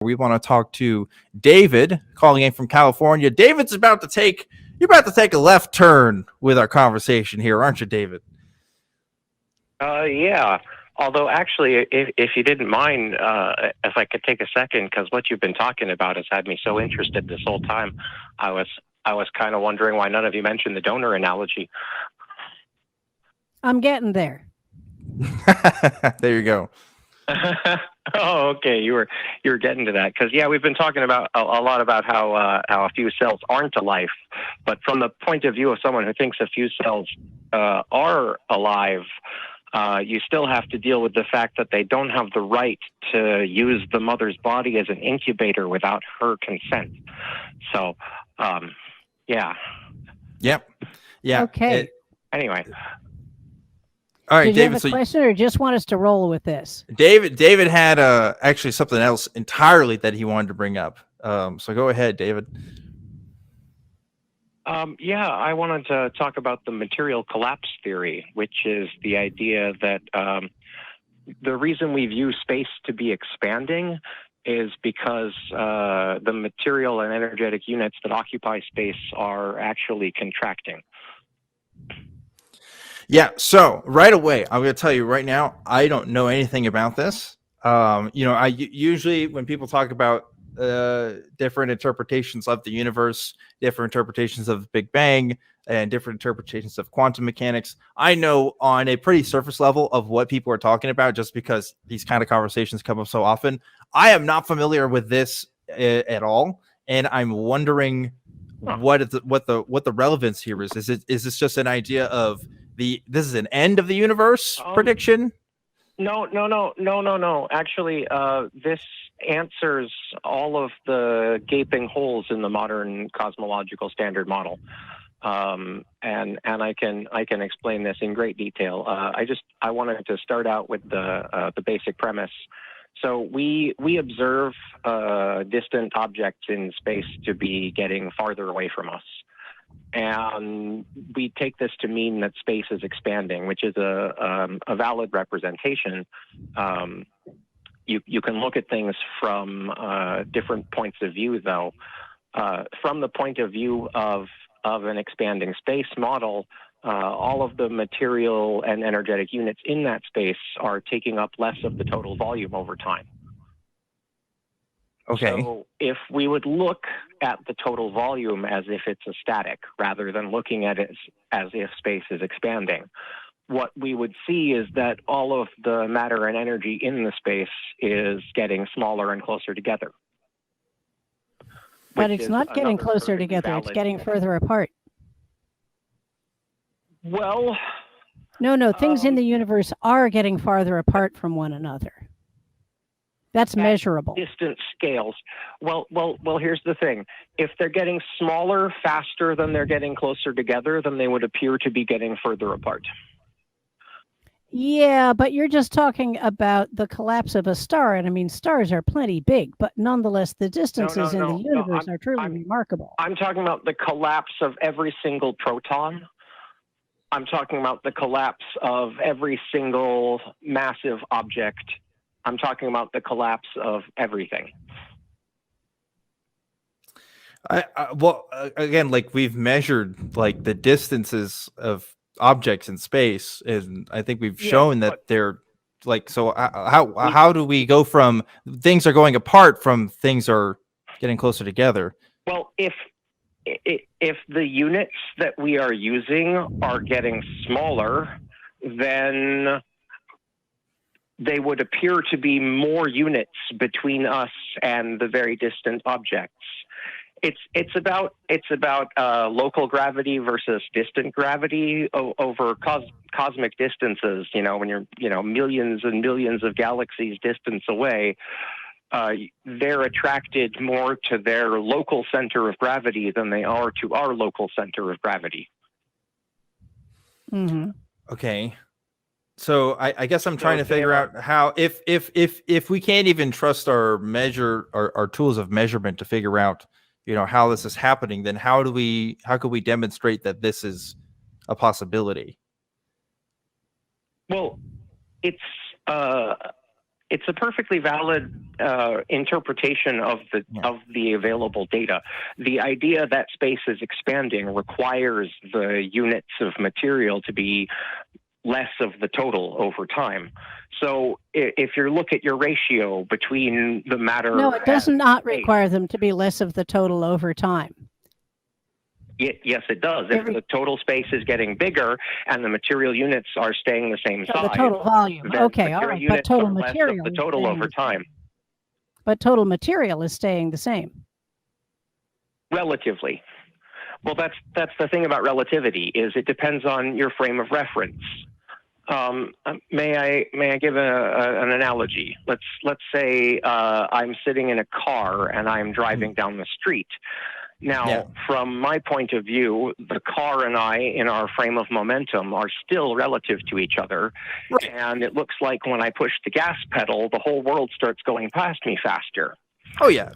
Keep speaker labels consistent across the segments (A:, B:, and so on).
A: We want to talk to David, calling in from California. David's you're about to take a left turn with our conversation here, aren't you, David?
B: Yeah. Although, actually, if you didn't mind, if I could take a second, because what you've been talking about has had me so interested this whole time. I was kind of wondering why none of you mentioned the donor analogy.
C: I'm getting there.
A: There you go.
B: Oh, okay. You were getting to that because we've been talking about a lot about how a few cells aren't alive, but from the point of view of someone who thinks a few cells are alive, you still have to deal with the fact that they don't have the right to use the mother's body as an incubator without her consent. So, yeah.
A: Yep. Yeah.
C: Okay.
B: Anyway.
A: All right,
C: Did you
A: David.
C: have a question, or just want us to roll with this?
A: David had actually something else entirely that he wanted to bring up. So go ahead, David.
B: I wanted to talk about the material collapse theory, which is the idea that the reason we view space to be expanding is because the material and energetic units that occupy space are actually contracting.
A: Yeah, so right away, I'm going to tell you right now, I don't know anything about this. I usually, when people talk about different interpretations of the universe, different interpretations of the Big Bang, and different interpretations of quantum mechanics, I know on a pretty surface level of what people are talking about, just because these kind of conversations come up so often. I am not familiar with this at all, and I'm wondering what the relevance here is. Is this just an idea of this is an end of the universe prediction?
B: No. Actually, this answers all of the gaping holes in the modern cosmological standard model, and I can explain this in great detail. I wanted to start out with the basic premise. So we observe distant objects in space to be getting farther away from us. And we take this to mean that space is expanding, which is a valid representation. You can look at things from different points of view, though. From the point of view of an expanding space model, all of the material and energetic units in that space are taking up less of the total volume over time.
A: Okay.
B: So if we would look at the total volume as if it's a static, rather than looking at it as if space is expanding, what we would see is that all of the matter and energy in the space is getting smaller and closer together.
C: But it's not getting closer together. It's getting further apart.
B: Well...
C: No, things in the universe are getting farther apart from one another. That's measurable.
B: Distance scales. Well, here's the thing. If they're getting smaller faster than they're getting closer together, then they would appear to be getting further apart.
C: Yeah, but you're just talking about the collapse of a star. And I mean, stars are plenty big, but nonetheless, the distances in the universe are truly remarkable.
B: I'm talking about the collapse of every single proton. I'm talking about the collapse of every single massive object. I'm talking about the collapse of everything.
A: Again, like we've measured like the distances of objects in space, and I think we've shown that they're like, so how do we go from things are going apart from things are getting closer together?
B: Well, if the units that we are using are getting smaller, then they would appear to be more units between us and the very distant objects. It's about local gravity versus distant gravity over cosmic distances. You know, when you're millions and millions of galaxies distance away, they're attracted more to their local center of gravity than they are to our local center of gravity.
C: Mm-hmm.
A: Okay. So I guess I'm trying to figure out how if we can't even trust our tools of measurement to figure out, you know, how this is happening, then how could we demonstrate that this is a possibility?
B: Well, it's it's a perfectly valid interpretation of the available data. The idea that space is expanding requires the units of material to be less of the total over time. So if you look at your ratio between the matter...
C: No, it does not require them to be less of the total over time.
B: Yes, it does. If the total space is getting bigger and the material units are staying the same size...
C: the total volume. Okay, all right. But total material...
B: the total over time.
C: But total material is staying the same.
B: Relatively. Well, that's the thing about relativity, is it depends on your frame of reference. May I give an analogy? Let's say I'm sitting in a car and I'm driving down the street. Now, from my point of view, the car and I, in our frame of momentum, are still relative to each other. Right. And it looks like when I push the gas pedal, the whole world starts going past me faster.
A: Oh, yeah.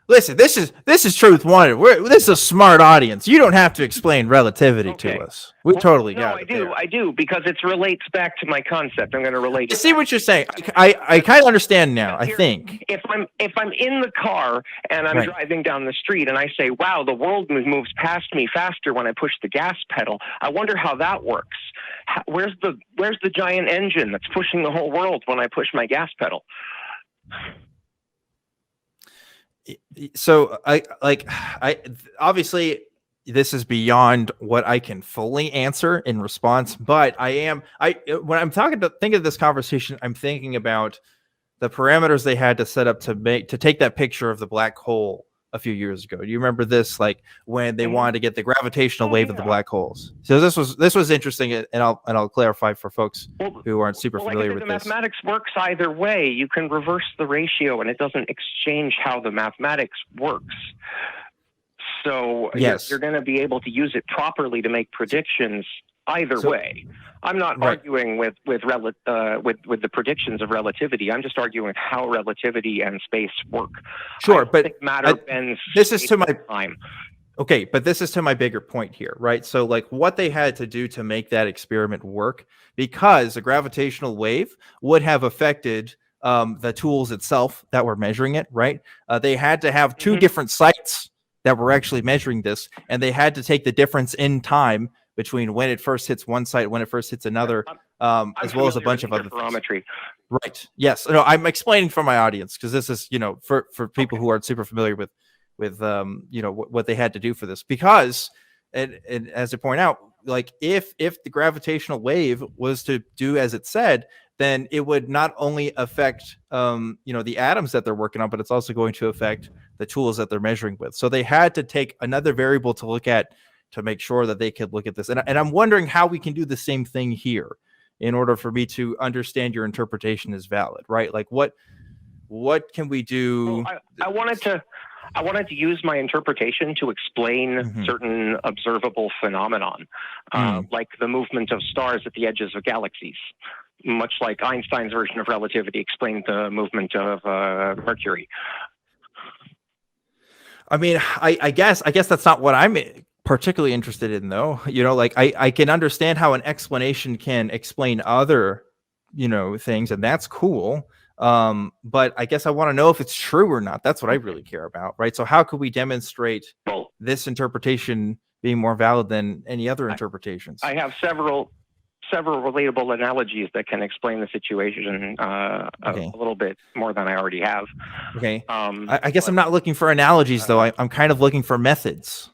A: Listen, this is Truth Wanted. This is a smart audience. You don't have to explain relativity to us. We totally got it.
B: I do, because it relates back to my concept. I'm going to relate.
A: I see what you're saying. I kind of understand now. I think
B: if I'm in the car and I'm driving down the street and I say, "Wow, the world moves past me faster when I push the gas pedal," I wonder how that works. Where's the giant engine that's pushing the whole world when I push my gas pedal?
A: So I obviously this is beyond what I can fully answer in response, but when I'm thinking of this conversation, I'm thinking about the parameters they had to set up to take that picture of the black hole a few years ago. Do you remember this? Like when they wanted to get the gravitational wave of the black holes. So this was interesting, and I'll clarify for folks who aren't super familiar with this.
B: The mathematics works either way. You can reverse the ratio, and it doesn't exchange how the mathematics works. So you're going to be able to use it properly to make predictions either way. I'm not arguing with the predictions of relativity. I'm just arguing how relativity and space work.
A: Sure, but
B: matter bends.
A: This is to my time. Okay, but this is to my bigger point here, right? So, like, what they had to do to make that experiment work, because a gravitational wave would have affected the tools itself that were measuring it, right? They had to have two different sites that were actually measuring this, and they had to take the difference in time between when it first hits one site, when it first hits another, as well as a bunch of other things. Right. Yes. No, I'm explaining for my audience, because this is, for people who aren't super familiar with what they had to do for this, because, and as I point out, like if the gravitational wave was to do as it said, then it would not only affect, the atoms that they're working on, but it's also going to affect the tools that they're measuring with. So they had to take another variable to look at to make sure that they could look at this. And I'm wondering how we can do the same thing here in order for me to understand your interpretation is valid, right? Like what can we do?
B: Well, I wanted to use my interpretation to explain certain observable phenomenon, like the movement of stars at the edges of galaxies, much like Einstein's version of relativity explained the movement of Mercury.
A: I mean, I guess that's not what I'm particularly interested in, though. Like I can understand how an explanation can explain other, things, and that's cool. But I guess I want to know if it's true or not. That's what I really care about, right? So how could we demonstrate this interpretation being more valid than any other interpretations?
B: I have several relatable analogies that can explain the situation a little bit more than I already have.
A: Okay. I guess I'm not looking for analogies, though. I'm kind of looking for methods.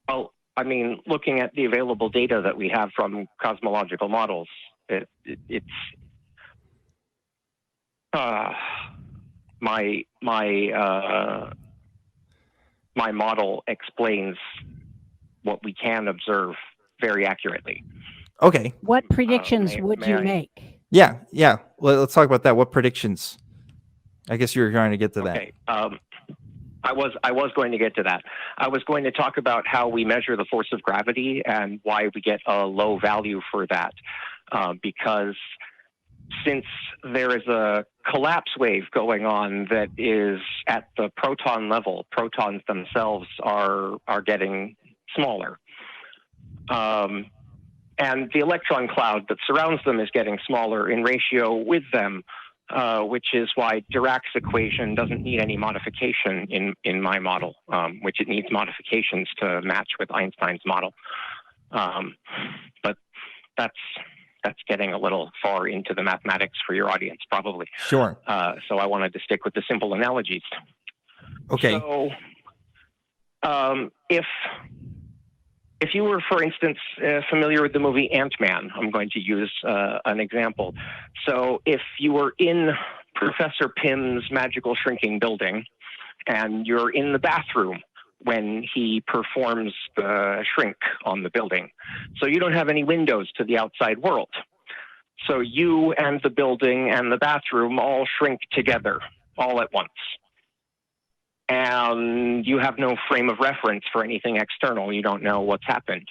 B: Well, I mean, looking at the available data that we have from cosmological models, it's my model explains what we can observe very accurately.
A: Okay.
C: What predictions would you make?
A: Yeah. Well, let's talk about that. What predictions? I guess you were trying to get to that.
B: Okay. I was going to get to that. I was going to talk about how we measure the force of gravity and why we get a low value for that, because since there is a collapse wave going on that is at the proton level, protons themselves are getting smaller. And the electron cloud that surrounds them is getting smaller in ratio with them, which is why Dirac's equation doesn't need any modification in my model, which it needs modifications to match with Einstein's model. But that's getting a little far into the mathematics for your audience, probably.
A: Sure.
B: So I wanted to stick with the simple analogies.
A: Okay.
B: So if you were, for instance, familiar with the movie Ant-Man, I'm going to use an example. So if you were in Professor Pym's magical shrinking building and you're in the bathroom when he performs the shrink on the building, so you don't have any windows to the outside world. So you and the building and the bathroom all shrink together all at once. And you have no frame of reference for anything external. You don't know what's happened.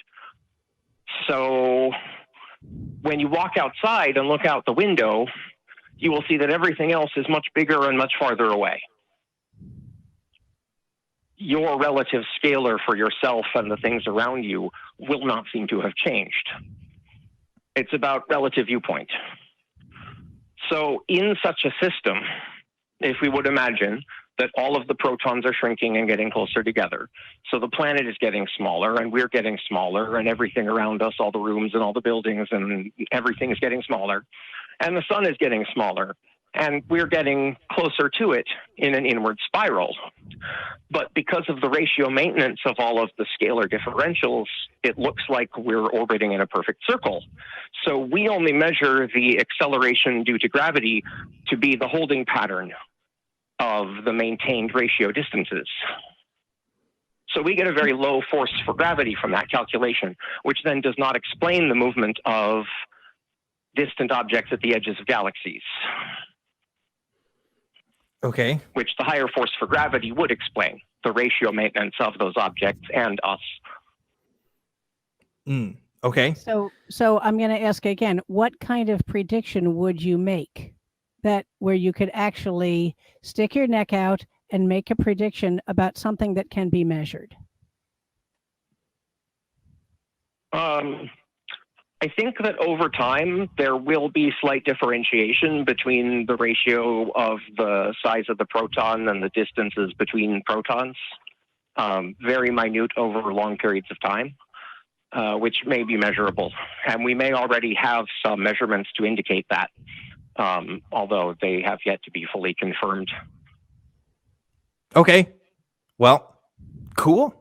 B: So when you walk outside and look out the window, you will see that everything else is much bigger and much farther away. Your relative scalar for yourself and the things around you will not seem to have changed. It's about relative viewpoint. So in such a system, if we would imagine that all of the protons are shrinking and getting closer together. So the planet is getting smaller and we're getting smaller and everything around us, all the rooms and all the buildings and everything is getting smaller. And the sun is getting smaller and we're getting closer to it in an inward spiral. But because of the ratio maintenance of all of the scalar differentials, it looks like we're orbiting in a perfect circle. So we only measure the acceleration due to gravity to be the holding pattern of the maintained ratio distances. So we get a very low force for gravity from that calculation, which then does not explain the movement of distant objects at the edges of galaxies.
A: Okay.
B: Which the higher force for gravity would explain, the ratio maintenance of those objects and us.
A: Okay.
C: So I'm going to ask again, what kind of prediction would you make that where you could actually stick your neck out and make a prediction about something that can be measured?
B: I think that over time, there will be slight differentiation between the ratio of the size of the proton and the distances between protons, very minute over long periods of time, which may be measurable. And we may already have some measurements to indicate that, although they have yet to be fully confirmed.
A: Okay. Well, cool.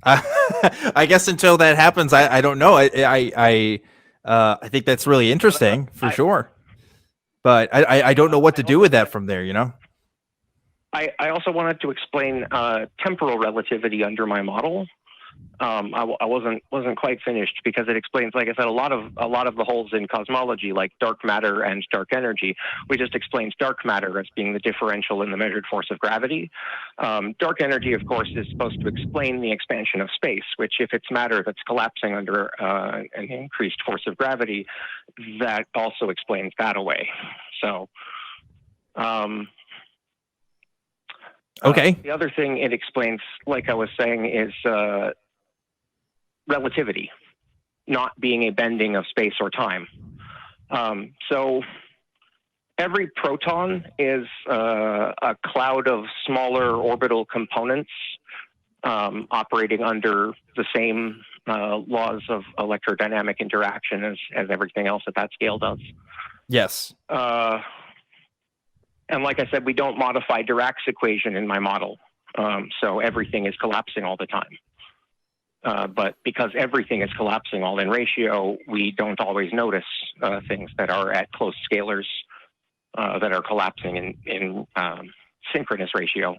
A: I guess until that happens, I don't know. I think that's really interesting for sure. But I don't know what to do with that from there, you know?
B: I also wanted to explain temporal relativity under my model. I wasn't quite finished because it explains, like I said, a lot of the holes in cosmology, like dark matter and dark energy. We just explained dark matter as being the differential in the measured force of gravity. Dark energy, of course, is supposed to explain the expansion of space, which if it's matter that's collapsing under an increased force of gravity, that also explains that away. So.
A: Okay.
B: The other thing it explains, like I was saying, is relativity, not being a bending of space or time. So every proton is a cloud of smaller orbital components operating under the same laws of electrodynamic interaction as everything else at that scale does.
A: Yes.
B: And like I said, we don't modify Dirac's equation in my model. So everything is collapsing all the time. But because everything is collapsing all in ratio, we don't always notice things that are at close scalars that are collapsing in synchronous ratio.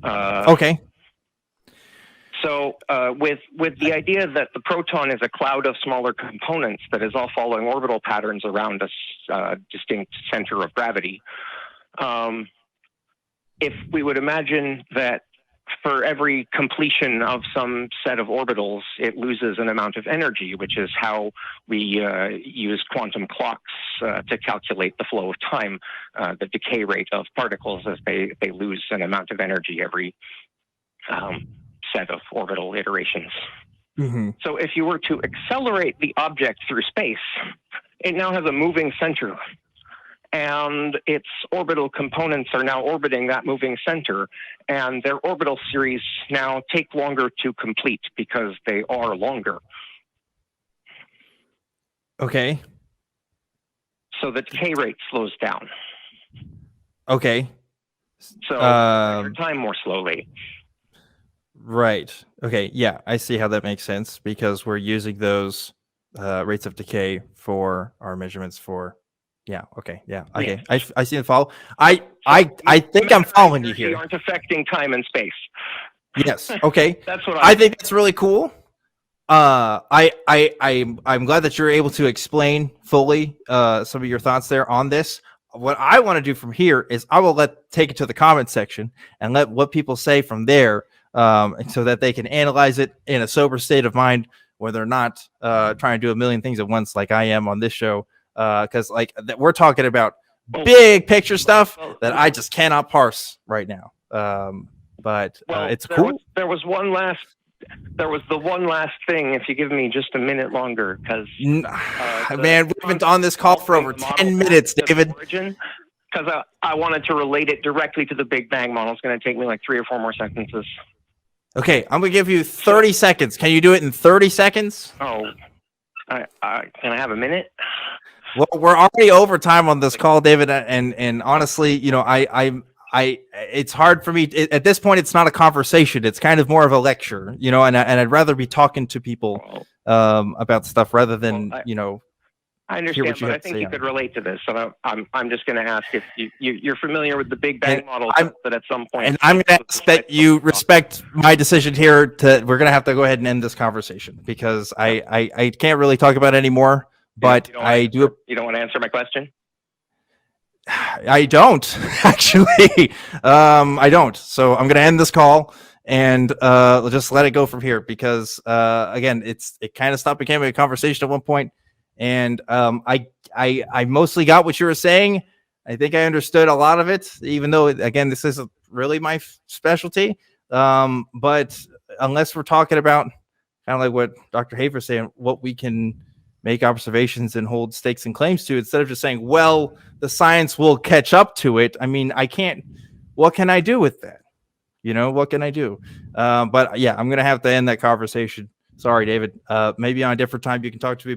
A: Okay.
B: So with the idea that the proton is a cloud of smaller components that is all following orbital patterns around a distinct center of gravity, if we would imagine that for every completion of some set of orbitals, it loses an amount of energy, which is how we use quantum clocks to calculate the flow of time, the decay rate of particles as they lose an amount of energy every set of orbital iterations.
A: Mm-hmm.
B: So if you were to accelerate the object through space, it now has a moving center. And its orbital components are now orbiting that moving center, and their orbital series now take longer to complete because they are longer.
A: Okay.
B: So the decay rate slows down.
A: Okay.
B: So your time more slowly.
A: Right. Okay. Yeah, I see how that makes sense because we're using those rates of decay for our measurements for. Yeah. Okay. Yeah. Okay.
B: Yeah.
A: I see the follow. I think I'm following you here.
B: Aren't affecting time and space.
A: Yes. Okay.
B: That's what
A: I think that's really cool. I'm glad that you're able to explain fully some of your thoughts there on this. What I want to do from here is I will take it to the comment section and let what people say from there, so that they can analyze it in a sober state of mind, where they're not trying to do a million things at once like I am on this show. Because we're talking about big picture stuff that I just cannot parse right now. But it's cool.
B: There was the one last thing. If you give me just a minute longer, because
A: man, we've been on this call for over 10 minutes, David.
B: Because I wanted to relate it directly to the Big Bang model. It's going to take me like 3 or 4 more sentences.
A: Okay, I'm going to give you 30 seconds. Can you do it in 30 seconds?
B: Oh, can I have a minute?
A: Well, we're already over time on this call, David, and honestly, you know, it's hard for me at this point. It's not a conversation; it's kind of more of a lecture, you know. And I'd rather be talking to people about stuff rather than
B: I understand, but I think you could relate to this. So I'm just going to ask if you're familiar with the Big Bang model. That at some point,
A: and I'm going to ask that you respect my decision here. We're going to have to go ahead and end this conversation because I can't really talk about it anymore. But
B: you don't want to answer my question?
A: I don't actually. I don't. So I'm going to end this call and just let it go from here because again, it kind of became a conversation at one point, and I mostly got what you were saying. I think I understood a lot of it, even though again this isn't really my specialty. But unless we're talking about kind of like what Dr. Hafer saying, what we can make observations and hold stakes and claims to, instead of just saying, well, the science will catch up to it. I mean, what can I do with that? What can I do? But yeah, I'm going to have to end that conversation. Sorry, David. Maybe on a different time you can talk to me